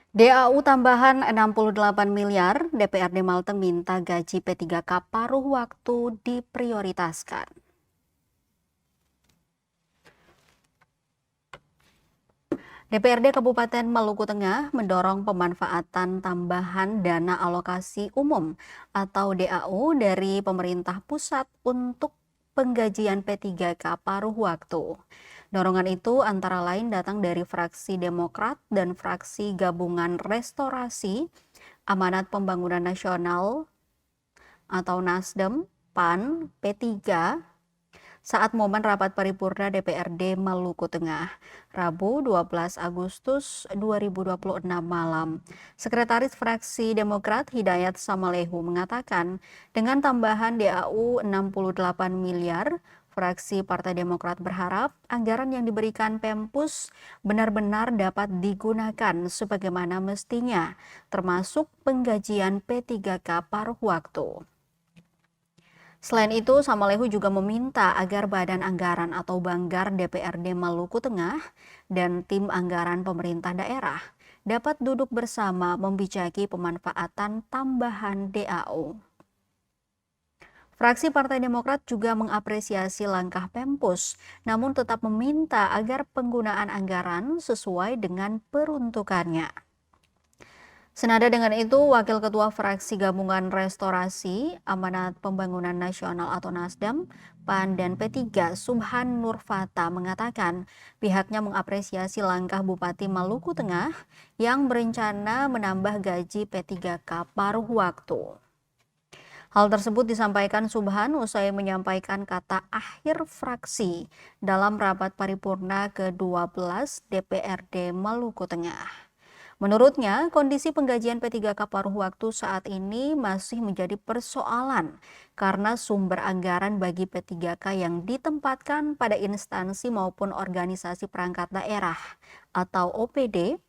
DAU tambahan 68 miliar, DPRD Malteng minta gaji P3K paruh waktu diprioritaskan. DPRD Kabupaten Maluku Tengah mendorong pemanfaatan tambahan dana alokasi umum atau DAU dari pemerintah pusat untuk penggajian P3K paruh waktu. Dorongan itu antara lain datang dari fraksi Demokrat dan fraksi Gabungan Restorasi Amanat Pembangunan Nasional atau Nasdem, PAN, P3 saat momen rapat paripurna DPRD Maluku Tengah, Rabu 12 Agustus 2026 malam. Sekretaris Fraksi Demokrat Hidayat Samalehu mengatakan, dengan tambahan DAU 68 miliar, fraksi Partai Demokrat berharap anggaran yang diberikan Pempus benar-benar dapat digunakan sebagaimana mestinya, termasuk penggajian P3K paruh waktu. Selain itu, Samalehu juga meminta agar Badan Anggaran atau Banggar DPRD Maluku Tengah dan tim anggaran pemerintah daerah dapat duduk bersama membicaki pemanfaatan tambahan DAU. Fraksi Partai Demokrat juga mengapresiasi langkah Pempus, namun tetap meminta agar penggunaan anggaran sesuai dengan peruntukannya. Senada dengan itu, Wakil Ketua Fraksi Gabungan Restorasi Amanat Pembangunan Nasional atau Nasdem, PAN dan P3 Subhan Nurfata mengatakan pihaknya mengapresiasi langkah Bupati Maluku Tengah yang berencana menambah gaji P3K paruh waktu. Hal tersebut disampaikan Subhan usai menyampaikan kata akhir fraksi dalam rapat paripurna ke-12 DPRD Maluku Tengah. Menurutnya, kondisi penggajian P3K paruh waktu saat ini masih menjadi persoalan karena sumber anggaran bagi P3K yang ditempatkan pada instansi maupun organisasi perangkat daerah atau OPD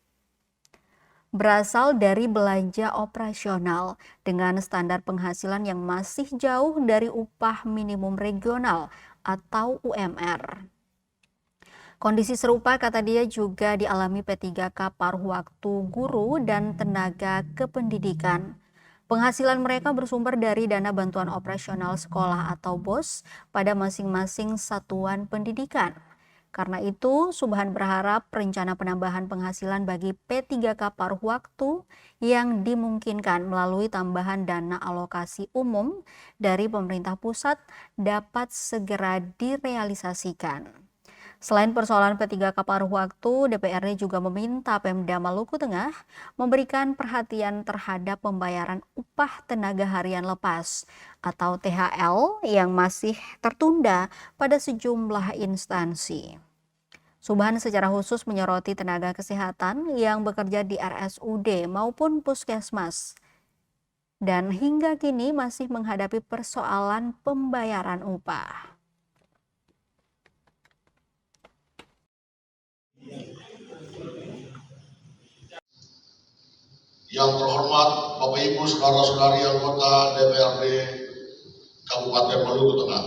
berasal dari belanja operasional dengan standar penghasilan yang masih jauh dari upah minimum regional atau UMR. Kondisi serupa, kata dia, juga dialami P3K paruh waktu guru dan tenaga kependidikan. Penghasilan mereka bersumber dari dana bantuan operasional sekolah atau BOS pada masing-masing satuan pendidikan. Karena itu, Subhan berharap rencana penambahan penghasilan bagi P3K paruh waktu yang dimungkinkan melalui tambahan dana alokasi umum dari pemerintah pusat dapat segera direalisasikan. Selain persoalan P3K paruh waktu, DPRD juga meminta Pemda Maluku Tengah memberikan perhatian terhadap pembayaran upah tenaga harian lepas atau THL yang masih tertunda pada sejumlah instansi. Subhan secara khusus menyoroti tenaga kesehatan yang bekerja di RSUD maupun puskesmas dan hingga kini masih menghadapi persoalan pembayaran upah. Yang terhormat Bapak Ibu saudara-saudari anggota DPRD Kabupaten Maluku Tengah.